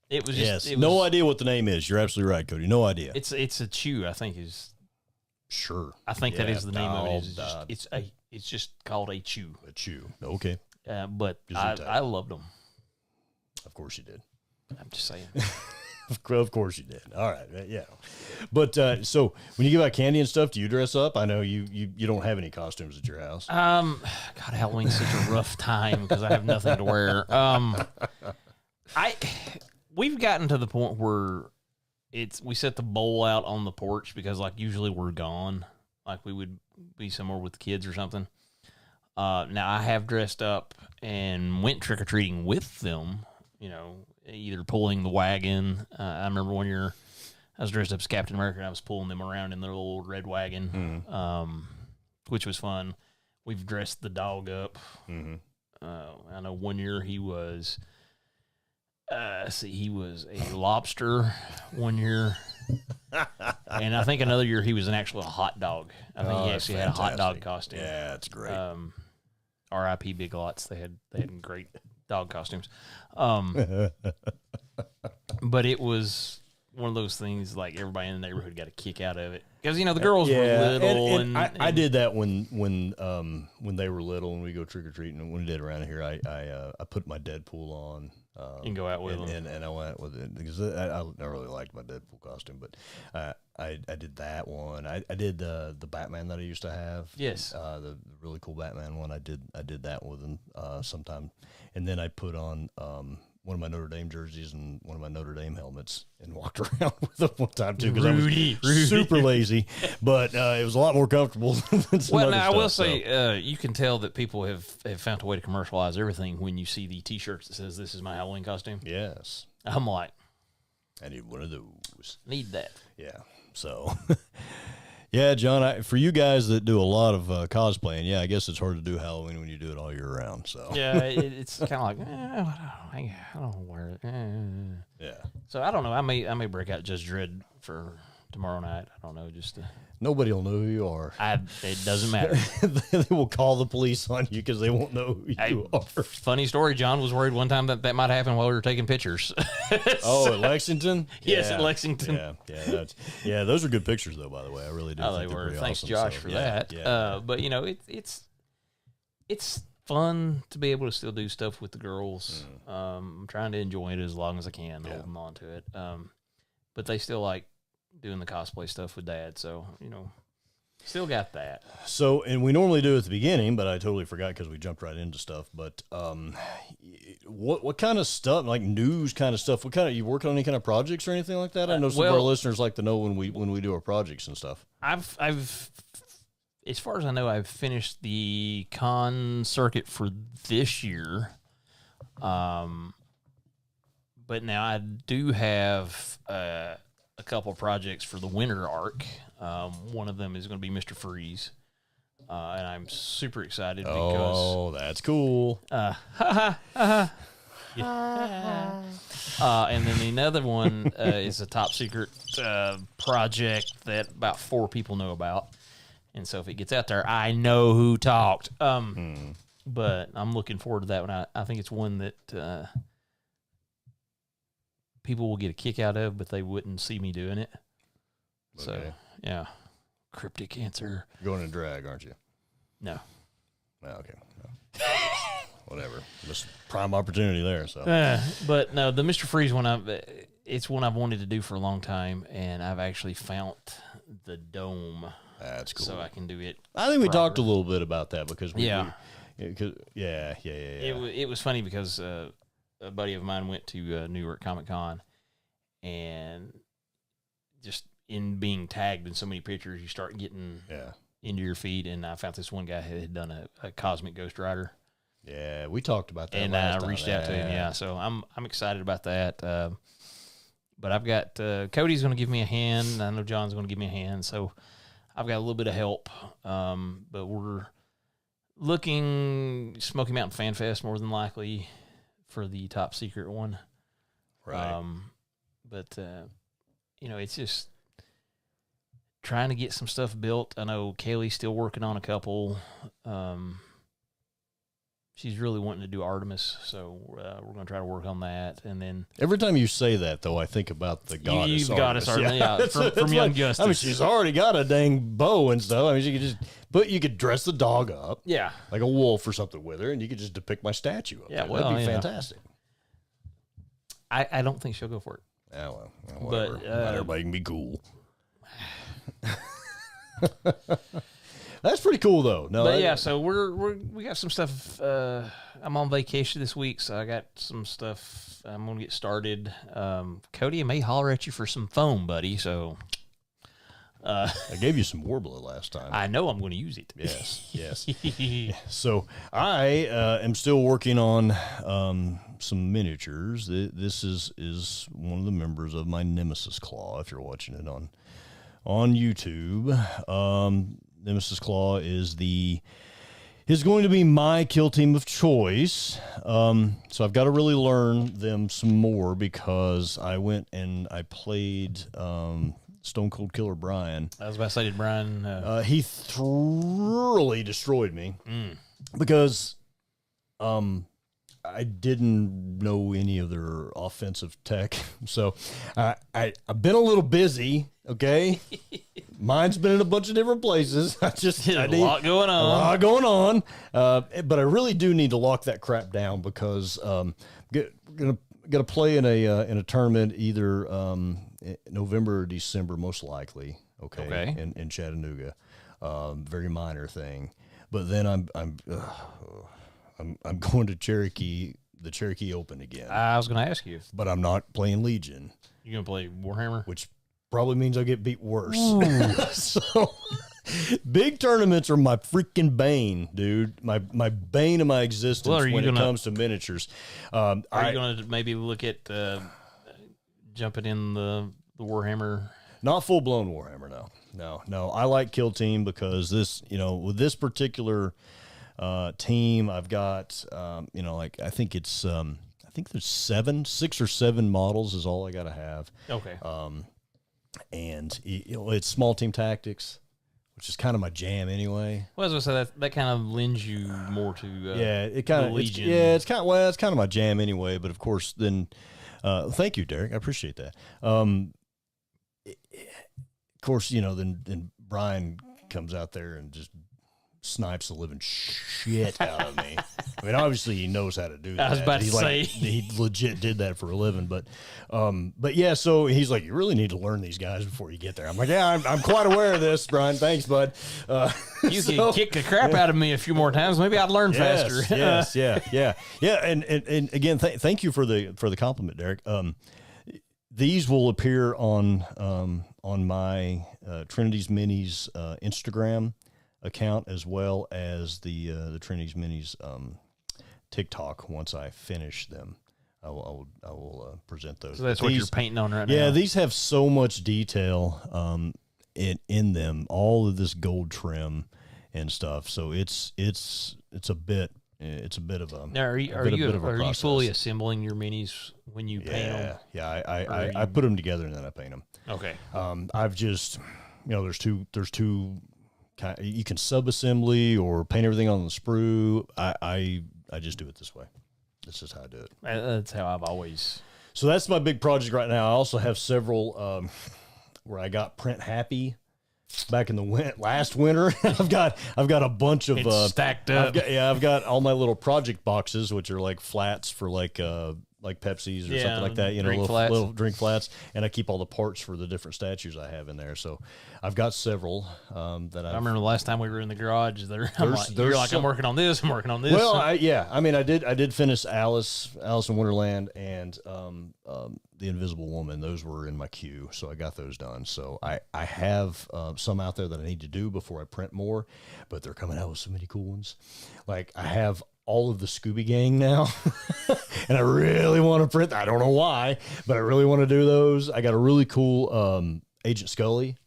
S3: it was. Just,
S1: yes, no idea what the name is. You're absolutely right, Cody. No idea.
S3: It's a chew. I think is.
S1: Sure.
S3: I think that is the name of it. It's just called a chew.
S1: A chew. Okay.
S3: But I loved them.
S1: Of course you did.
S3: I'm just saying.
S1: Of course you did. All right. Yeah. But so when you give out candy and stuff, do you dress up? I know you don't have any costumes at your house.
S3: God, Halloween's such a rough time because I have nothing to wear. We've gotten to the point where we set the bowl out on the porch because like usually we're gone. Like we would be somewhere with the kids or something. Now I have dressed up and went trick-or-treating with them, you know, either pulling the wagon. I remember one year I was dressed up as Captain America and I was pulling them around in their little red wagon, which was fun. We've dressed the dog up. I know one year he was, he was a lobster one year. And I think another year he was an actual hot dog. I think he actually had a hot dog costume.
S1: Yeah, that's great.
S3: R.I.P. Big Lots. They had great dog costumes. But it was one of those things like everybody in the neighborhood got a kick out of it because you know the girls were little, and
S1: I did that when they were little and we go trick or treating. And when we did around here, I put my Deadpool on.
S3: And go out with them,
S1: and I went with it because I really liked my Deadpool costume, but I did that one. I did the Batman that I used to have.
S3: Yes,
S1: the really cool Batman one. I did that with him sometime, and then I put on one of my Notre Dame jerseys and one of my Notre Dame helmets and walked around with them one time too because I was super lazy, but it was a lot more comfortable than some other
S3: now
S1: stuff,
S3: I will say you can tell that people have found a way to commercialize everything when you see the T-shirts that says "This is my Halloween costume."
S1: Yes,
S3: I'm like,
S1: I need one of those.
S3: Need that.
S1: Yeah. So, yeah, John, for you guys that do a lot of cosplaying, yeah, I guess it's hard to do Halloween when you do it all year round. So
S3: yeah, it's kind of like I don't wear it.
S1: Yeah.
S3: So I don't know. I may break out Judge Dredd for tomorrow night. I don't know. Just
S1: nobody will know who you are.
S3: It doesn't matter.
S1: They will call the police on you because they won't know who you are.
S3: Funny story. John was worried one time that might happen while we were taking pictures.
S1: Oh, at Lexington?
S3: Yes, at Lexington.
S1: Yeah, those are good pictures, though. By the way, I really do.
S3: Oh,
S1: think
S3: they were. Thanks,
S1: awesome,
S3: Josh, for that.
S1: Yeah.
S3: But you know, it's fun to be able to still do stuff with the girls. I'm trying to enjoy it as long as I can, holding on to it. But they still like doing the cosplay stuff with Dad, so you know, still got that.
S1: So, and we normally do at the beginning, but I totally forgot because we jumped right into stuff. But what kind of stuff, like news kind of stuff? What kind of you working on any kind of projects or anything like that? I know some of our listeners like to know when we do our projects and stuff.
S3: I've as far as I know, I've finished the con circuit for this year. But now I do have a couple projects for the winter arc. One of them is going to be Mr. Freeze. And I'm super excited because...
S1: that's cool.
S3: And then another one is a top secret project that about 4 people know about. And so if it gets out there, I know who talked. But I'm looking forward to that one. I think it's one that people will get a kick out of, but they wouldn't see me doing it. Okay. So, yeah. Cryptic answer.
S1: You're going in drag, aren't you?
S3: No.
S1: Oh, okay. No. Whatever. Just prime opportunity there. So,
S3: but no, the Mr. Freeze one, it's one I've wanted to do for a long time, and I've actually found the dome.
S1: That's cool.
S3: So I can do it.
S1: I think we
S3: proper.
S1: talked a little bit about that because
S3: Yeah.
S1: Yeah.
S3: It was funny because a buddy of mine went to New York Comic Con, and just in being tagged in so many pictures, you start getting into your feed. And I found this one guy who had done a Cosmic Ghost Rider.
S1: Yeah, we talked about that.
S3: And I reached out to him. Yeah, so I'm excited about that. But I've got Cody's going to give me a hand. I know John's going to give me a hand. So I've got a little bit of help. But we're looking Smoky Mountain Fan Fest more than likely for the top secret one.
S1: Right.
S3: But it's just trying to get some stuff built. I know Kaylee's still working on a couple. She's really wanting to do Artemis, so we're going to try to work on that. And then
S1: Every time you say that, though, I think about the goddess.
S3: You've Goddess Artemis, yeah, from Young Justice.
S1: I mean, she's already got a dang bow and stuff. I mean, you could dress the dog up,
S3: yeah,
S1: like a wolf or something with her, and you could just depict my statue up
S3: Yeah,
S1: there.
S3: well,
S1: That'd be
S3: you know.
S1: fantastic.
S3: I don't think she'll go for it.
S1: Yeah, well, whatever.
S3: But,
S1: Not everybody can be cool. That's pretty cool, though. No,
S3: But yeah, so we got some stuff. I'm on vacation this week, so I got some stuff. I'm gonna get started. Cody, I may holler at you for some foam, buddy. So
S1: I gave you some Warbler last time.
S3: I know I'm going to use it.
S1: Yes. So I am still working on some miniatures. This is one of the members of my Nemesis Claw. If you're watching it on YouTube, Nemesis Claw is going to be my kill team of choice. So I've got to really learn them some more because I went and I played Stone Cold Killer Brian.
S3: I was about to say, did Brian?
S1: He thoroughly destroyed me because I didn't know any of their offensive tech. So I've been a little busy, okay? Mine's been in a bunch of different places. I need
S3: a lot going on.
S1: A lot going on. But I really do need to lock that crap down because gonna play in a tournament either November or December, most likely. Okay. In Chattanooga, very minor thing. But then I'm going to Cherokee, the Cherokee Open again.
S3: I was going to ask you,
S1: But I'm not playing Legion,
S3: you going to play Warhammer?
S1: which probably means I'll get beat worse. So big tournaments are my freaking bane, dude. My bane of my existence
S3: Well,
S1: when it comes to miniatures.
S3: Are you going to maybe look at jumping in the Warhammer?
S1: Not full blown Warhammer, no. I like Kill Team because with this particular team, I've got I think there's 6 or 7 models is all I got to have.
S3: Okay.
S1: And it's small team tactics, which is kind of my jam anyway.
S3: Well, as I said, that kind of lends you more to
S1: it kind of
S3: Legion.
S1: it's kind of my jam anyway. But of course, then thank you, Derek. I appreciate that. Of course, then Brian comes out there and just snipes the living shit out of me. I mean, obviously he knows how to do that.
S3: I was about to say.
S1: He legit did that for a living, but yeah, so he's like, you really need to learn these guys before you get there. I'm like, yeah, I'm quite aware of this, Brian. Thanks, bud.
S3: You can kick the crap out of me a few more times. Maybe I'd learn faster.
S1: Yeah. And again, thank you for the compliment, Derek. These will appear on my Trinity's Minis Instagram account as well as the Trinity's Minis TikTok. Once I finish them, I will present those.
S3: So that's what you're painting on right now.
S1: Yeah, these have so much detail in them, all of this gold trim and stuff. So it's a bit of a.
S3: Now, are you fully assembling your minis when you paint them?
S1: Yeah. I put them together and then I paint them.
S3: Okay.
S1: I've just there's two. You can sub-assembly or paint everything on the sprue. I just do it this way. This is how I do it.
S3: That's how I've always.
S1: So that's my big project right now. I also have several where I got print happy back in the last winter. I've got a bunch of
S3: It's stacked up.
S1: I've got all my little project boxes, which are like flats for like like Pepsis or
S3: Yeah,
S1: something like that,
S3: drink flats.
S1: little drink flats, and I keep all the parts for the different statues I have in there. So I've got several that
S3: I remember the last time we were in the garage. You're
S1: there's
S3: like, I'm working on this. I'm working on this.
S1: Well, I did finish Alice in Wonderland, and The Invisible Woman. Those were in my queue, so I got those done. So I have some out there that I need to do before I print more, but they're coming out with so many cool ones. Like I have all of the Scooby Gang now, and I really want to print. I don't know why, but I really want to do those. I got a really cool Agent Scully.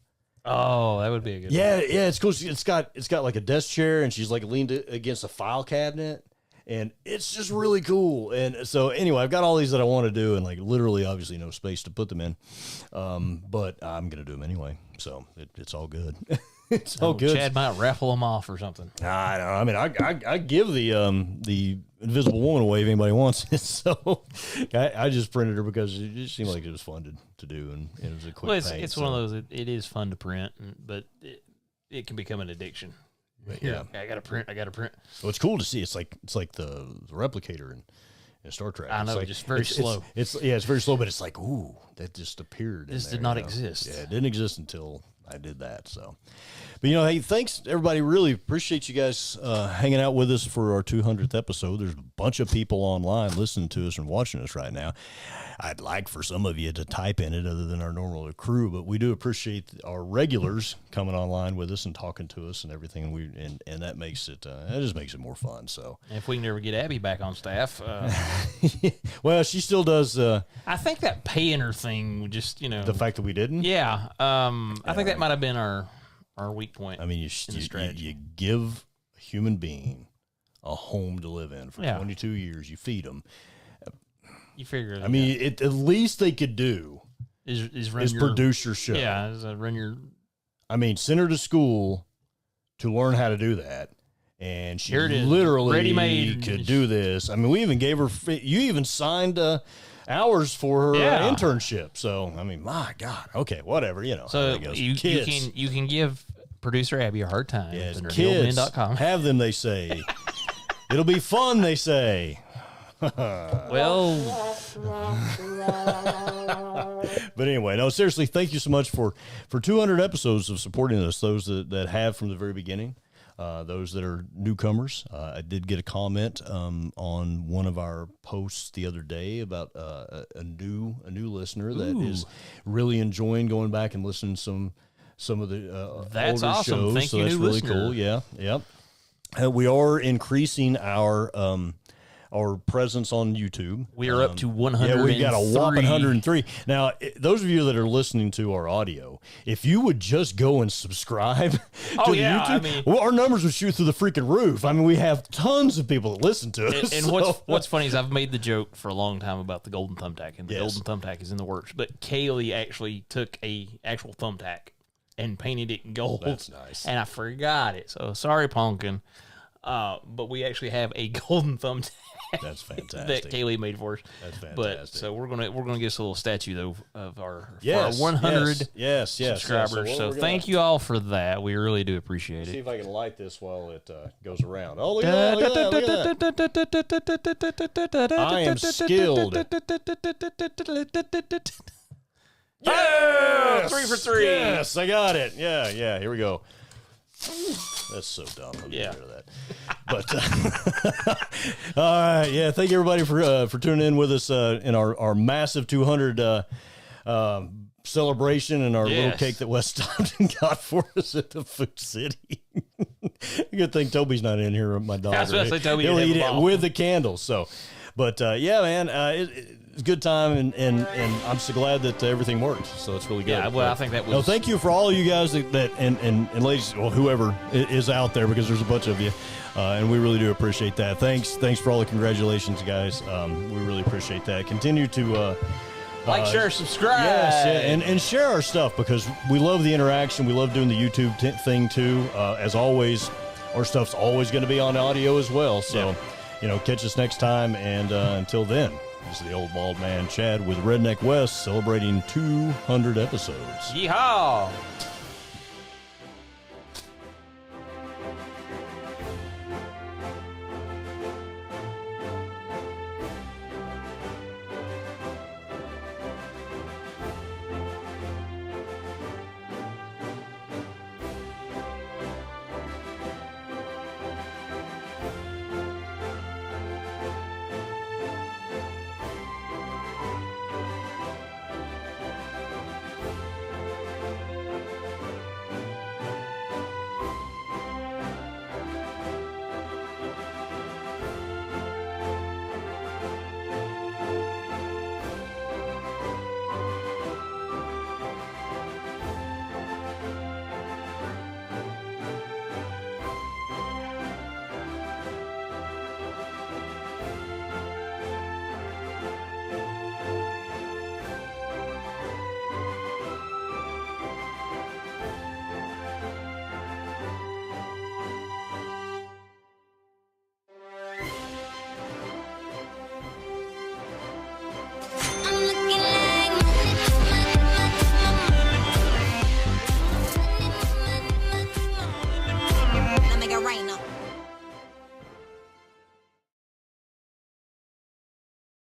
S3: Oh, that would be a good one.
S1: Yeah, it's cool. It's got like a desk chair, and she's like leaned against a file cabinet, and it's just really cool. And so anyway, I've got all these that I want to do, and like literally, obviously, no space to put them in, but I'm gonna do them anyway. So it's all good. It's all good.
S3: Chad might raffle them off or something.
S1: I don't know. I mean, I give the Invisible Woman away if anybody wants it. So I just printed her because it just seemed like it was fun to do, and it was a quick.
S3: Well,
S1: paint,
S3: it's one of those. It is fun to print, but it can become an addiction.
S1: Yeah,
S3: I got to print.
S1: Well, it's cool to see. It's like the replicator in Star Trek.
S3: I
S1: It's
S3: know,
S1: like,
S3: just very slow.
S1: It's very slow, but it's like, ooh, that just appeared.
S3: This
S1: in
S3: did
S1: there,
S3: not
S1: you know?
S3: exist.
S1: Yeah, it didn't exist until I did that. So, but hey, thanks everybody. Really appreciate you guys hanging out with us for our 200th episode. There's a bunch of people online listening to us and watching us right now. I'd like for some of you to type in it other than our normal crew, but we do appreciate our regulars coming online with us and talking to us and everything. And that makes it, that just makes it more fun. So
S3: If we can never get Abby back on staff,
S1: well, she still does.
S3: I think that paying her thing would just,
S1: The fact that we didn't.
S3: yeah. I think that might have been our weak point.
S1: I mean, you give a human being a home to live in for 22 years. You feed them.
S3: You figure.
S1: I mean, at least they could do
S3: is run
S1: is
S3: your,
S1: produce your show.
S3: Yeah, is run your.
S1: I mean, send her to school to learn how to do that, and she
S3: Here it is.
S1: literally
S3: Ready-made.
S1: could do this. I mean, we even gave her. You even signed hours for her internship. So, I mean, my God. Okay, whatever.
S3: So
S1: how it goes.
S3: you can give producer Abby a hard time.
S1: Yes,
S3: at
S1: kids.
S3: nerdylmen.com.
S1: Have them. They say it'll be fun. They say.
S3: Well,
S1: But anyway, no, seriously, thank you so much for 200 episodes of supporting us, those that have from the very beginning, those that are newcomers. I did get a comment on one of our posts the other day about a new listener that is really enjoying going back and listening to some of the
S3: That's
S1: older
S3: awesome.
S1: shows.
S3: Thank
S1: so
S3: you,
S1: that's
S3: new
S1: really
S3: listener.
S1: cool. Yeah, yep. We are increasing our presence on YouTube.
S3: we are up to 103.
S1: Yeah, we got a whopping 103. Now, those of you that are listening to our audio, if you would just go and subscribe to the YouTube,
S3: I mean,
S1: well, our numbers would shoot through the freaking roof. I mean, we have tons of people that listen to us.
S3: And what's funny is I've made the joke for a long time about the golden thumbtack, and the golden thumbtack is in the works. But Kaylee actually took a actual thumbtack and painted it in gold.
S1: That's nice.
S3: And I forgot it. So sorry, Pumpkin. But we actually have a golden thumbtack.
S1: That's fantastic.
S3: That Kaylee made for us.
S1: That's fantastic.
S3: But so we're gonna get us a little statue though of our,
S1: Yes,
S3: for our 100
S1: yes,
S3: subscribers.
S1: So
S3: Thank you all for that. We really do appreciate
S1: See
S3: it.
S1: if I can light this while it goes around. Oh, look at that! Look at that! I am skilled. Yes!
S3: 3 for 3.
S1: Yes, I got it. Yeah. Here we go. That's so dumb. Let me get rid of that. But all right, yeah. Thank you everybody for tuning in with us in our massive 200 celebration and our little cake that Wes Stockton got for us at the Food City. Good thing Toby's not in here. My dog.
S3: I was about to say, Toby,
S1: he'll
S3: you'd
S1: eat
S3: have a
S1: it
S3: ball.
S1: with the candles. So, but yeah, man, it's a good time, and I'm so glad that everything worked. So it's really good.
S3: Yeah, well, I think that was.
S1: No, thank you for all of you guys that and ladies, well, whoever is out there, because there's a bunch of you, and we really do appreciate that. Thanks for all the congratulations, guys. We really appreciate that. Continue to
S3: Like, share, subscribe.
S1: yes, yeah, and share our stuff, because we love the interaction. We love doing the YouTube thing too. As always, our stuff's always going to be on audio as well. So, catch us next time, and until then. This is the old bald man Chad with Redneck West celebrating 200 episodes.
S3: Yeehaw!